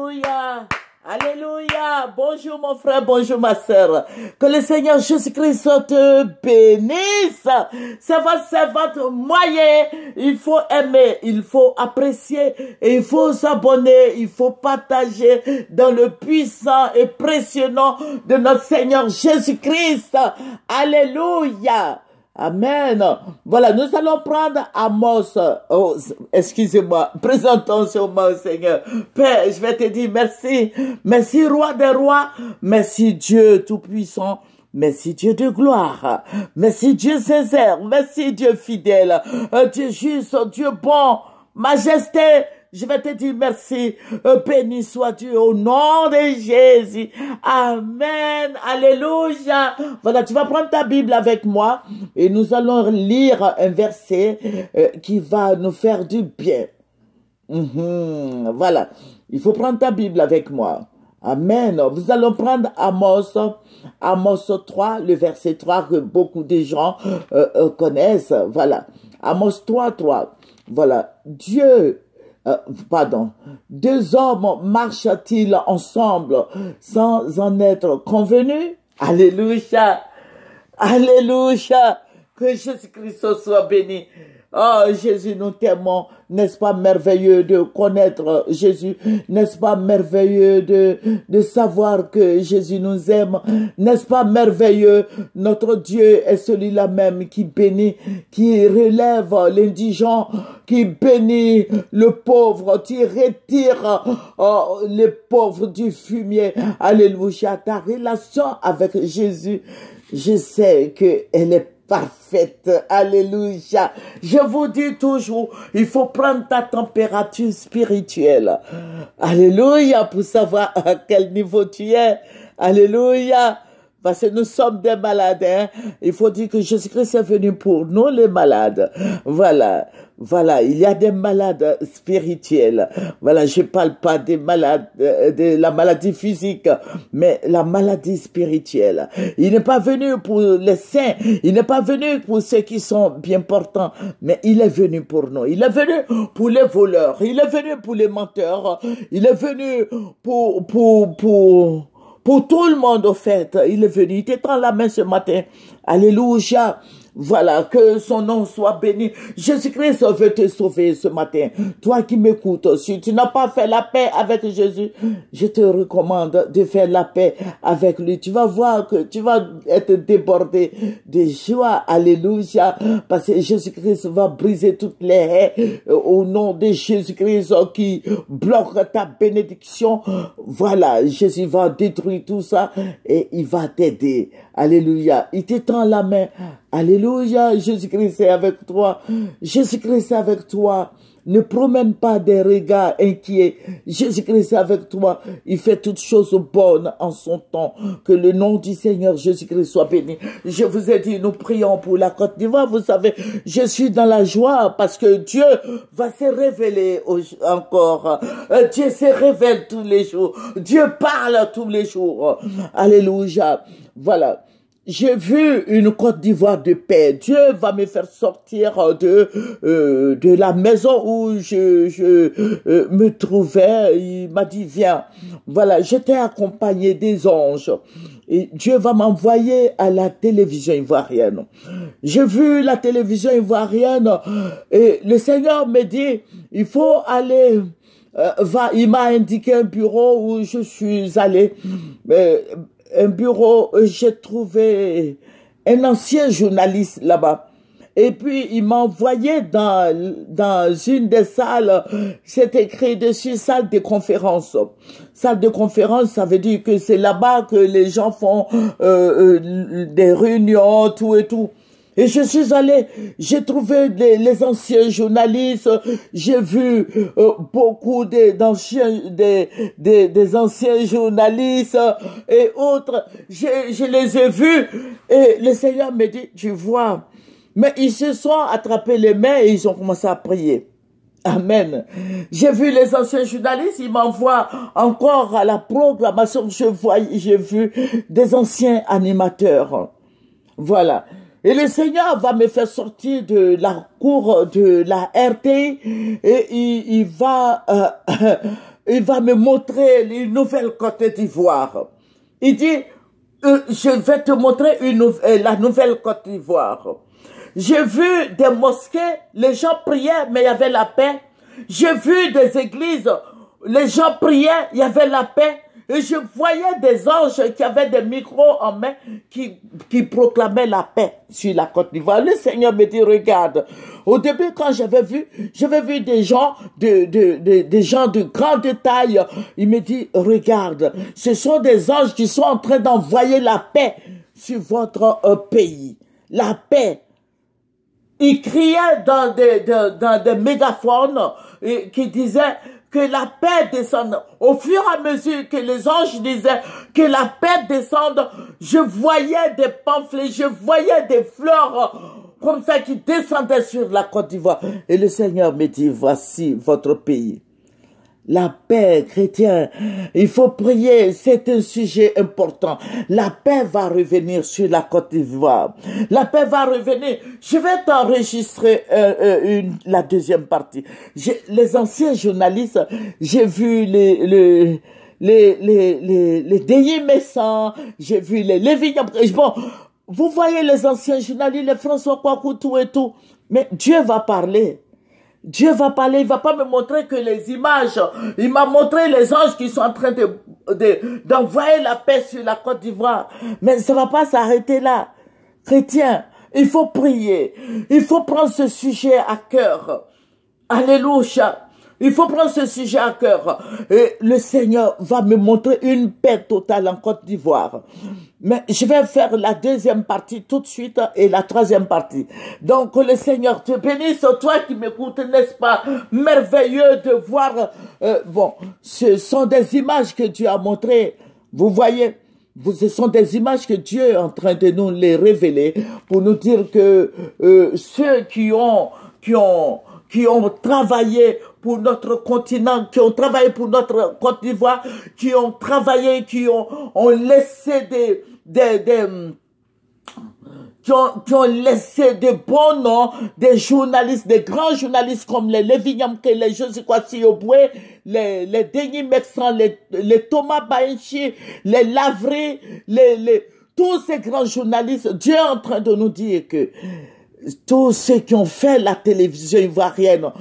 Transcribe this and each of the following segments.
Alléluia. Alléluia. Bonjour mon frère, bonjour ma sœur. Que le Seigneur Jésus-Christ te bénisse. C'est votre moyen. Il faut aimer, il faut apprécier, et il faut s'abonner, il faut partager dans le puissant et précieux nom de notre Seigneur Jésus-Christ. Alléluia. Amen. Voilà, nous allons prendre Amos. Oh, excusez-moi. Présentons au Seigneur. Père, je vais te dire merci. Merci, roi des rois. Merci, Dieu tout-puissant. Merci, Dieu de gloire. Merci, Dieu sincère. Merci, Dieu fidèle. Dieu juste, Dieu bon. Majesté. Je vais te dire merci. Béni soit Dieu au nom de Jésus. Amen. Alléluia. Voilà, tu vas prendre ta Bible avec moi et nous allons lire un verset qui va nous faire du bien. Voilà. Il faut prendre ta Bible avec moi. Amen. Nous allons prendre Amos 3, le verset 3 que beaucoup de gens connaissent. Voilà. Amos 3, 3. Voilà. Deux hommes marchent-ils ensemble sans en être convenus? Alléluia. Alléluia. Que Jésus-Christ soit béni. Oh Jésus, nous t'aimons. N'est-ce pas merveilleux de connaître Jésus? N'est-ce pas merveilleux de savoir que Jésus nous aime? N'est-ce pas merveilleux? Notre Dieu est celui-là même qui bénit, qui relève l'indigent, qui bénit le pauvre, qui retire les pauvres du fumier. Alléluia. Ta relation avec Jésus, je sais qu'elle est parfaite. Alléluia. Je vous dis toujours, il faut prendre ta température spirituelle. Alléluia, pour savoir à quel niveau tu es. Alléluia. Parce que nous sommes des malades. Il faut dire que Jésus-Christ est venu pour nous les malades. Voilà. Voilà, il y a des malades spirituels. Voilà, je parle pas des malades, de la maladie physique, mais la maladie spirituelle. Il n'est pas venu pour les saints, il n'est pas venu pour ceux qui sont bien portants, mais il est venu pour nous. Il est venu pour les voleurs, il est venu pour les menteurs, il est venu pour tout le monde, au fait. Il est venu, il t'étend la main ce matin. Alléluia. Voilà, que son nom soit béni. Jésus-Christ veut te sauver ce matin. Toi qui m'écoutes, si tu n'as pas fait la paix avec Jésus, je te recommande de faire la paix avec lui. Tu vas voir que tu vas être débordé de joie. Alléluia. Parce que Jésus-Christ va briser toutes les haies au nom de Jésus-Christ qui bloque ta bénédiction. Voilà, Jésus va détruire tout ça et il va t'aider. Alléluia. Il t'étend la main. Alléluia, Jésus-Christ est avec toi. Jésus-Christ est avec toi. Ne promène pas des regards inquiets. Jésus-Christ est avec toi. Il fait toutes choses bonnes en son temps. Que le nom du Seigneur Jésus-Christ soit béni. Je vous ai dit, nous prions pour la Côte d'Ivoire. Vous savez, je suis dans la joie parce que Dieu va se révéler encore. Dieu se révèle tous les jours. Dieu parle tous les jours. Alléluia. Voilà. J'ai vu une Côte d'Ivoire de paix. Dieu va me faire sortir de la maison où je me trouvais. Il m'a dit, viens. Voilà, j'étais accompagné des anges. Et Dieu va m'envoyer à la télévision ivoirienne. J'ai vu la télévision ivoirienne et le Seigneur me dit, il faut aller... il m'a indiqué un bureau où je suis allé. Un bureau, j'ai trouvé un ancien journaliste là-bas. Et puis, il m'a envoyé dans une des salles, c'est écrit dessus, salle de conférence. Salle de conférence, ça veut dire que c'est là-bas que les gens font des réunions, tout et tout. Et je suis allé, j'ai trouvé les anciens journalistes, j'ai vu beaucoup d'anciens journalistes et autres, je les ai vus et le Seigneur me dit, tu vois, mais ils se sont attrapés les mains et ils ont commencé à prier. Amen. J'ai vu les anciens journalistes, ils m'envoient encore à la programmation, j'ai vu des anciens animateurs. Voilà. Et le Seigneur va me faire sortir de la cour de la RTI et il va il va me montrer une nouvelle Côte d'Ivoire. Il dit, je vais te montrer la nouvelle Côte d'Ivoire. J'ai vu des mosquées, les gens priaient, mais il y avait la paix. J'ai vu des églises, les gens priaient, il y avait la paix. Et je voyais des anges qui avaient des micros en main qui proclamaient la paix sur la Côte d'Ivoire. Le Seigneur me dit, regarde, au début quand j'avais vu des gens des gens de grande taille. Il me dit, regarde, ce sont des anges qui sont en train d'envoyer la paix sur votre pays. La paix. Il criait dans des mégaphones qui disaient que la paix descende. Au fur et à mesure que les anges disaient que la paix descende, je voyais des pamphlets, je voyais des fleurs comme ça qui descendaient sur la Côte d'Ivoire. Et le Seigneur me dit, voici votre pays. La paix, chrétien, il faut prier, c'est un sujet important. La paix va revenir sur la Côte d'Ivoire. La paix va revenir. Je vais t'enregistrer la deuxième partie. Les anciens journalistes, j'ai vu les Denis Messan, j'ai vu les Lévi. Bon, vous voyez les anciens journalistes, les François Kwaku, tout et tout. Mais Dieu va parler. Dieu va parler, il va pas me montrer que les images. Il m'a montré les anges qui sont en train d'envoyer la paix sur la Côte d'Ivoire. Mais ça va pas s'arrêter là. Chrétien, il faut prier. Il faut prendre ce sujet à cœur. Alléluia. Il faut prendre ce sujet à cœur. Et le Seigneur va me montrer une paix totale en Côte d'Ivoire. Mais je vais faire la deuxième partie tout de suite et la troisième partie. Donc le Seigneur te bénisse, toi qui m'écoutes, n'est-ce pas? Merveilleux de voir. Bon, ce sont des images que Dieu a montrées. Vous voyez, ce sont des images que Dieu est en train de nous les révéler pour nous dire que ceux qui ont travaillé pour notre continent, qui ont travaillé pour notre Côte d'Ivoire, qui ont travaillé, qui ont laissé qui ont laissé des bons noms, des journalistes, des grands journalistes comme les Lévi Nyamke, les Josie Kwasi Yoboué, les Denis Messan, les Thomas Baenchi, les Lavry, tous ces grands journalistes. Dieu est en train de nous dire que tous ceux qui ont fait la télévision ivoirienne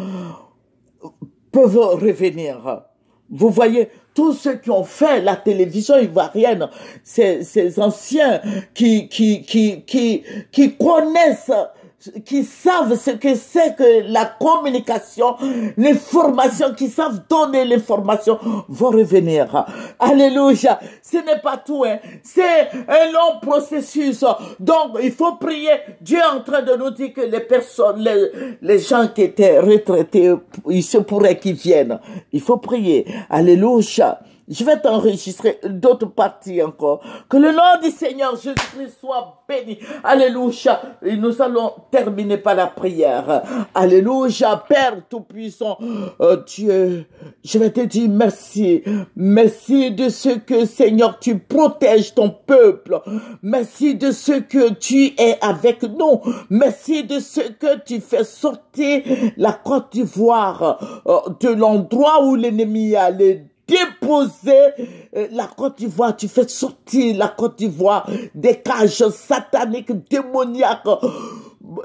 peuvent revenir. Vous voyez, tous ceux qui ont fait la télévision ivoirienne, ces anciens qui connaissent, qui savent ce que c'est que la communication, l'information, qui savent donner l'information, vont revenir. Alléluia. Ce n'est pas tout, hein. C'est un long processus. Donc, il faut prier. Dieu est en train de nous dire que les personnes, les gens qui étaient retraités, il se pourrait qu'ils viennent. Il faut prier. Alléluia. Je vais t'enregistrer d'autres parties encore. Que le nom du Seigneur Jésus-Christ soit béni. Alléluia. Et nous allons terminer par la prière. Alléluia. Père Tout-Puissant, Dieu, je vais te dire merci. Merci de ce que, Seigneur, tu protèges ton peuple. Merci de ce que tu es avec nous. Merci de ce que tu fais sortir la Côte d'Ivoire de l'endroit où l'ennemi allait déposer la Côte d'Ivoire. Tu fais sortir la Côte d'Ivoire des cages sataniques, démoniaques,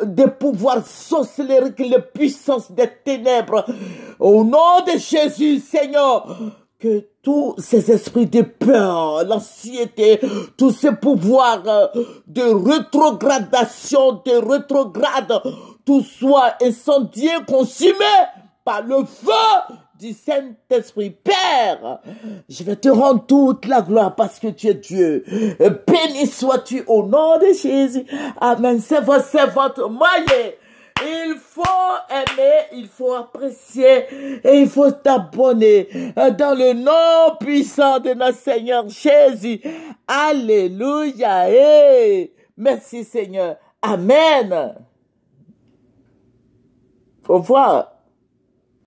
des pouvoirs sorcelériques, les puissances des ténèbres. Au nom de Jésus, Seigneur, que tous ces esprits de peur, l'anxiété, tous ces pouvoirs de rétrogradation, de rétrograde, tout soit incendié, consumé par le feu du Saint-Esprit. Père, je vais te rendre toute la gloire parce que tu es Dieu. Béni sois-tu au nom de Jésus. Amen. C'est votre moyen. Il faut aimer, il faut apprécier et il faut t'abonner dans le nom puissant de notre Seigneur Jésus. Alléluia. Et merci Seigneur. Amen. Au revoir.